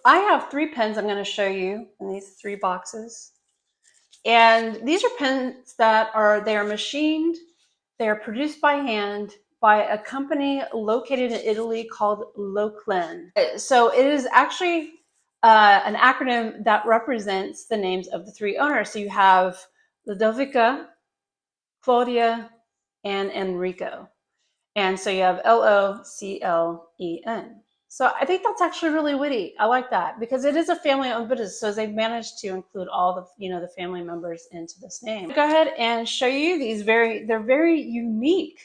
I have 3 pens I'm going to show you in these 3 boxes. And these are pens that they are machined. They are produced by hand by a company located in Italy called Loclen. So it is actually an acronym that represents the names of the 3 owners. So you have Ludovica, Claudia, and Enrico. And so you have Loclen. So I think that's actually really witty. I like that because it is a family-owned business. So they've managed to include all the, the family members into this name. Go ahead and show you these they're very unique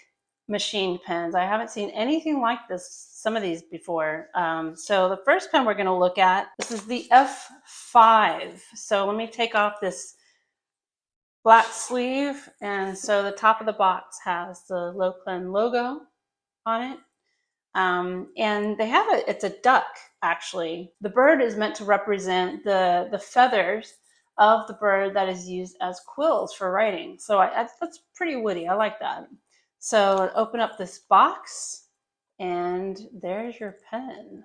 machine pens. I haven't seen anything like some of these before. So the first pen we're going to look at, this is the F5. So let me take off this black sleeve, and so the top of the box has the Loclen logo on it, and they have it's a duck actually. The bird is meant to represent the feathers of the bird that is used as quills for writing. So that's pretty witty. I like that. So open up this box, and there's your pen.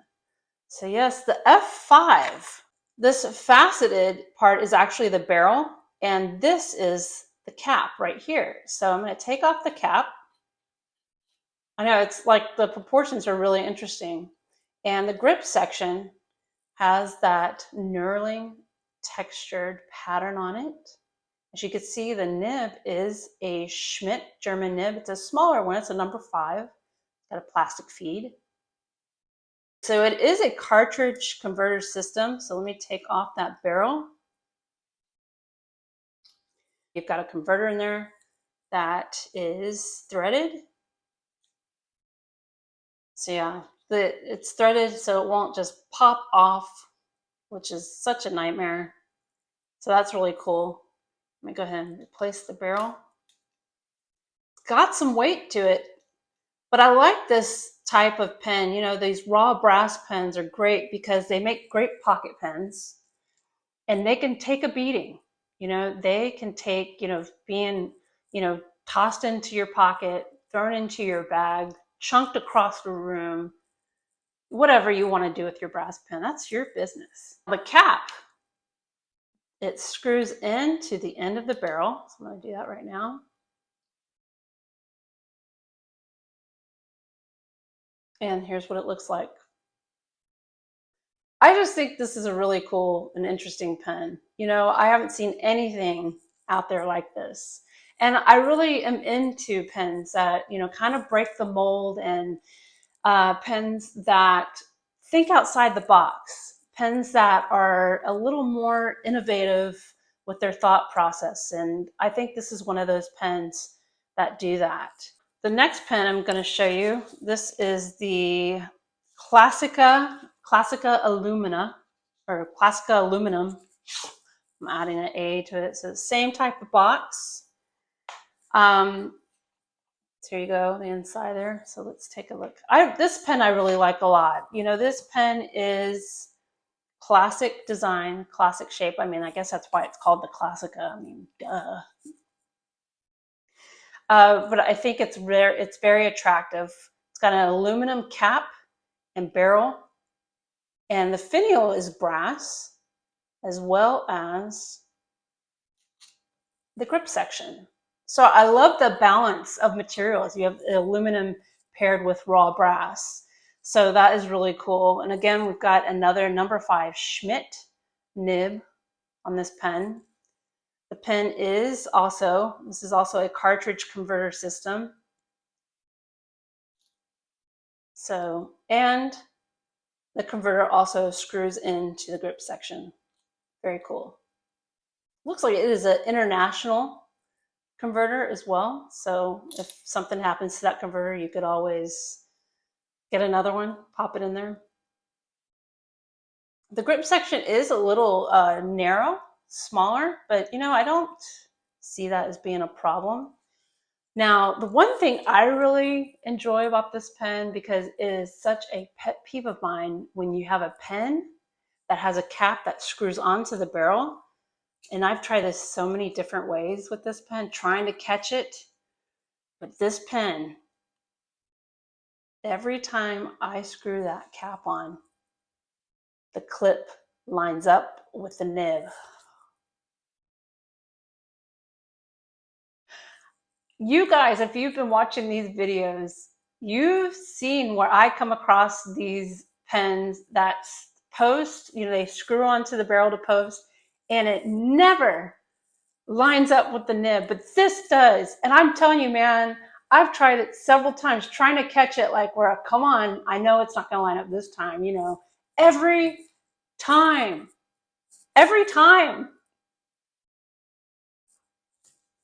So yes, the F5. This faceted part is actually the barrel, and this is the cap right here. So I'm going to take off the cap. I know it's like the proportions are really interesting. And the grip section has that knurling textured pattern on it. As you can see, the nib is a Schmidt German nib. It's a smaller one. It's a number 5. It's got a plastic feed. So it is a cartridge converter system. So let me take off that barrel. You've got a converter in there that is threaded. So yeah, it's threaded so it won't just pop off, which is such a nightmare. So that's really cool. Let me go ahead and replace the barrel. It's got some weight to it, but I like this type of pen. These raw brass pens are great because they make great pocket pens, and they can take a beating. They can take, being, tossed into your pocket, thrown into your bag, chunked across the room, whatever you want to do with your brass pen, that's your business. The cap, it screws into the end of the barrel. So I'm going to do that right now. And here's what it looks like. I just think this is a really cool and interesting pen. I haven't seen anything out there like this. And I really am into pens that, kind of break the mold, and pens that think outside the box, pens that are a little more innovative with their thought process. And I think this is one of those pens that do that. The next pen I'm going to show you, this is the Classica Alumina, or Classica Aluminum. I'm adding an A to it. So the same type of box. So here you go, the inside there. So let's take a look. This pen I really like a lot. This pen is classic design, classic shape. I mean, I guess that's why it's called the Classica. I mean, duh. But I think it's rare. It's very attractive. It's got an aluminum cap and barrel, and the finial is brass, as well as the grip section. So I love the balance of materials. You have aluminum paired with raw brass. So that is really cool. And again, we've got another number 5 Schmidt nib on this pen. The pen is also a cartridge converter system. So, and the converter also screws into the grip section. Very cool. Looks like it is an international converter as well. So if something happens to that converter, you could always get another one, pop it in there. The grip section is a little narrow, smaller, but I don't see that as being a problem. Now, the one thing I really enjoy about this pen, because it is such a pet peeve of mine, when you have a pen that has a cap that screws onto the barrel, and I've tried this so many different ways with this pen, trying to catch it, but this pen, every time I screw that cap on, the clip lines up with the nib. You guys, if you've been watching these videos, you've seen where I come across these pens that post, they screw onto the barrel to post, and it never lines up with the nib, but this does. And I'm telling you, man, I've tried it several times trying to catch it, like where, come on, I know it's not going to line up this time, every time,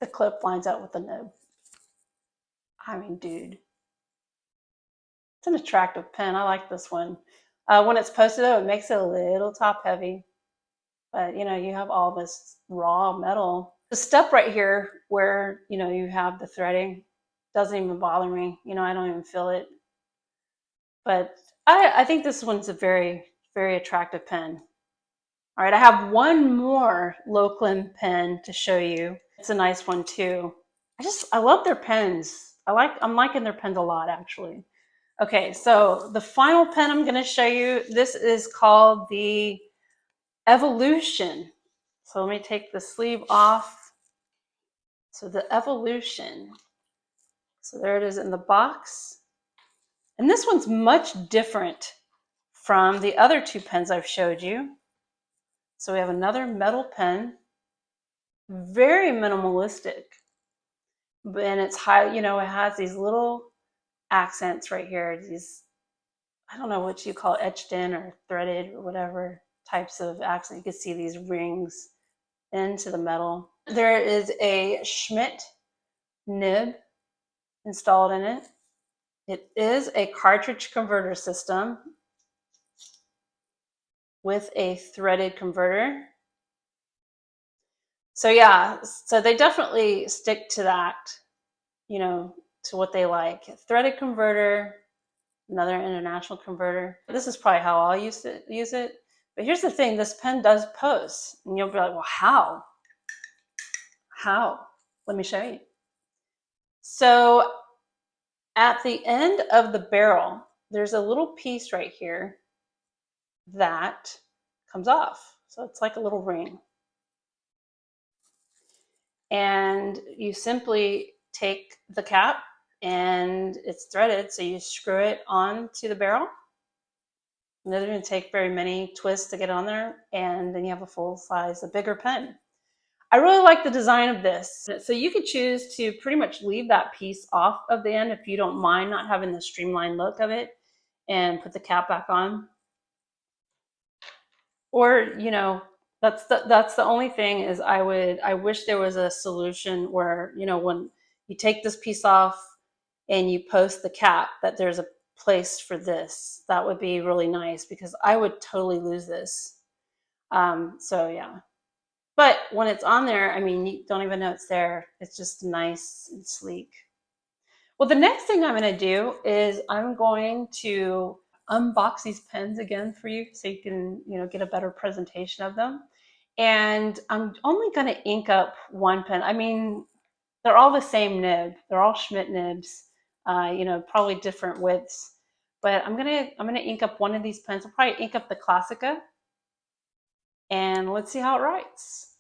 the clip lines up with the nib. I mean, dude, it's an attractive pen. I like this one. When it's posted, though, it makes it a little top heavy. But, you have all this raw metal. The step right here where, you have the threading doesn't even bother me. I don't even feel it. But I think this one's a very, very attractive pen. All right, I have one more Loclen pen to show you. It's a nice one, too. I love their pens. I'm liking their pens a lot, actually. Okay, so the final pen I'm going to show you, this is called the Evolution. So let me take the sleeve off. So the Evolution. So there it is in the box. And this one's much different from the other two pens I've showed you. So we have another metal pen, very minimalistic. And it's high, it has these little accents right here. These, I don't know what you call it, etched in or threaded or whatever types of accent. You can see these rings into the metal. There is a Schmidt nib installed in it. It is a cartridge converter system with a threaded converter. So yeah, so they definitely stick to that, to what they like. A threaded converter, another international converter. This is probably how I'll use it. But here's the thing, this pen does post. And you'll be like, well, how? How? Let me show you. So at the end of the barrel, there's a little piece right here that comes off. So it's like a little ring. And you simply take the cap and it's threaded. So you screw it onto the barrel. And it doesn't even take very many twists to get on there. And then you have a full size, a bigger pen. I really like the design of this. So you could choose to pretty much leave that piece off of the end if you don't mind not having the streamlined look of it and put the cap back on. Or, that's the only thing is I wish there was a solution where, when you take this piece off and you post the cap, that there's a place for this. That would be really nice because I would totally lose this. So yeah. But when it's on there, I mean, you don't even know it's there. It's just nice and sleek. Well, the next thing I'm going to do is I'm going to unbox these pens again for you so you can, get a better presentation of them. And I'm only going to ink up one pen. I mean, they're all the same nib. They're all Schmidt nibs, probably different widths. But I'm gonna ink up one of these pens. I'll probably ink up the Classica. And let's see how it writes.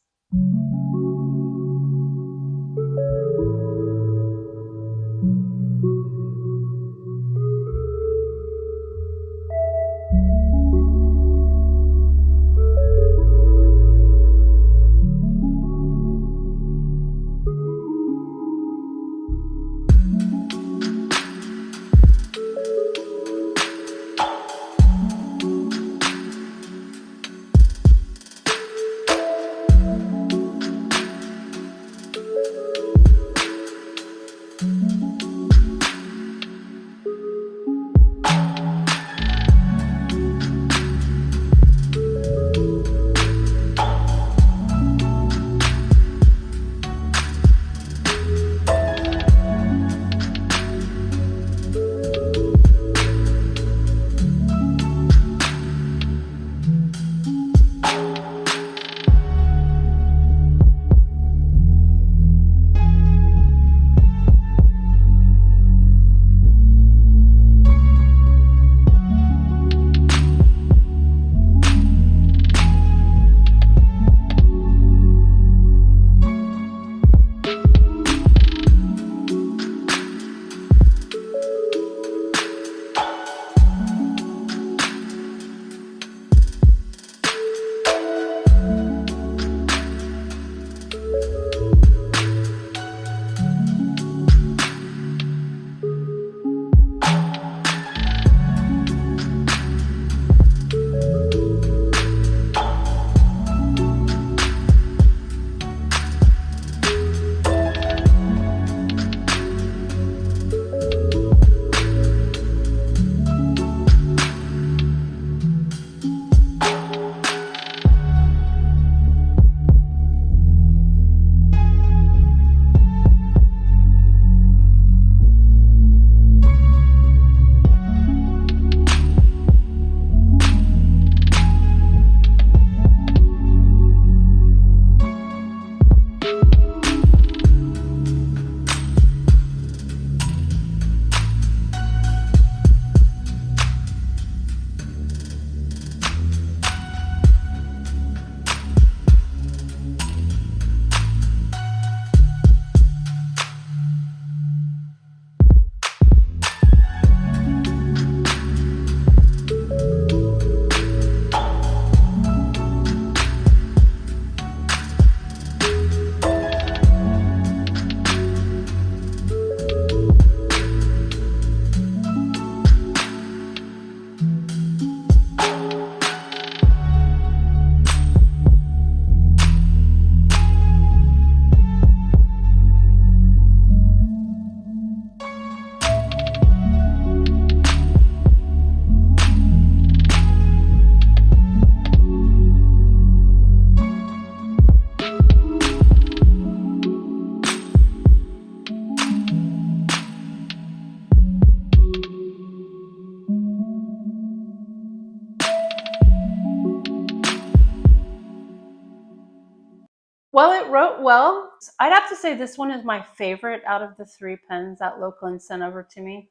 Well, it wrote well. I'd have to say this one is my favorite out of the 3 pens that Loclen sent over to me.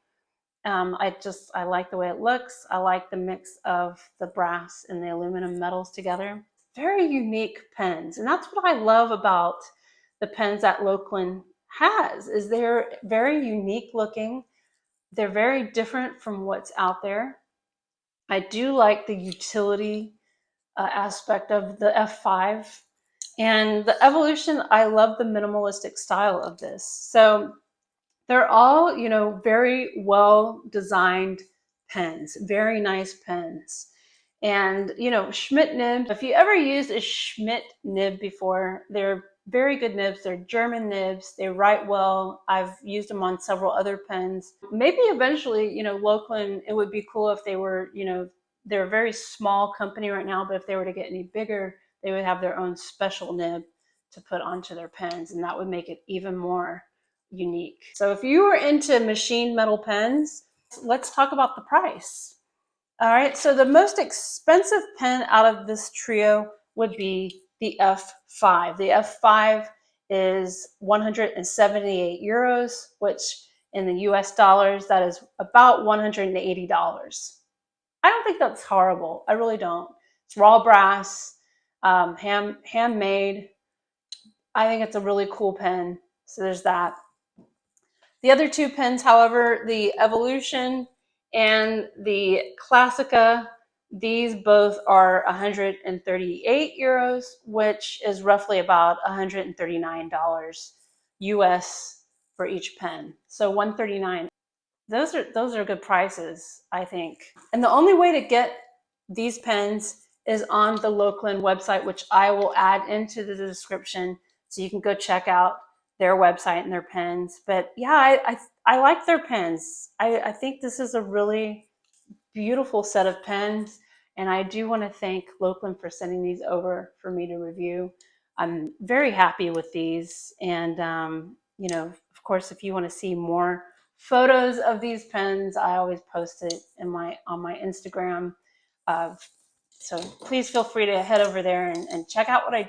I like the way it looks. I like the mix of the brass and the aluminum metals together. Very unique pens. And that's what I love about the pens that Loclen has, is they're very unique looking. They're very different from what's out there. I do like the utility aspect of the F5 and the evolution. I love the minimalistic style of this. So they're all, very well designed pens, very nice pens. And, Schmidt nib, if you ever used a Schmidt nib before, they're very good nibs. They're German nibs. They write well. I've used them on several other pens. Maybe eventually, Loclen, it would be cool if they were, they're a very small company right now, but if they were to get any bigger, they would have their own special nib to put onto their pens, and that would make it even more unique. So if you are into machine metal pens, let's talk about the price. All right, so the most expensive pen out of this trio would be the F5. The F5 is 178 euros, which in the US dollars, that is about $180. I don't think that's horrible. I really don't. It's raw brass, handmade. I think it's a really cool pen. So there's that. The other 2 pens, however, the Evolution and the Classica, these both are 138 euros, which is roughly about $139 US for each pen. So 139. Those are good prices, I think. And the only way to get these pens is on the Loclen website, which I will add into the description, so you can go check out their website and their pens. But yeah, I like their pens. I think this is a really beautiful set of pens, and I do want to thank Loclen for sending these over for me to review. I'm very happy with these, and of course, if you want to see more photos of these pens, I always post it on my Instagram. So please feel free to head over there and check out what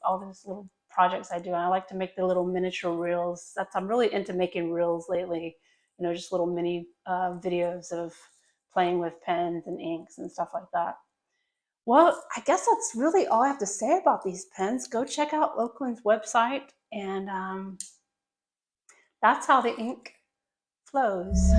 all these little projects I do. And I like to make the little miniature reels. I'm really into making reels lately, just little mini videos of playing with pens and inks and stuff like that. Well, I guess that's really all I have to say about these pens. Go check out Loclen's website, and that's how the ink flows.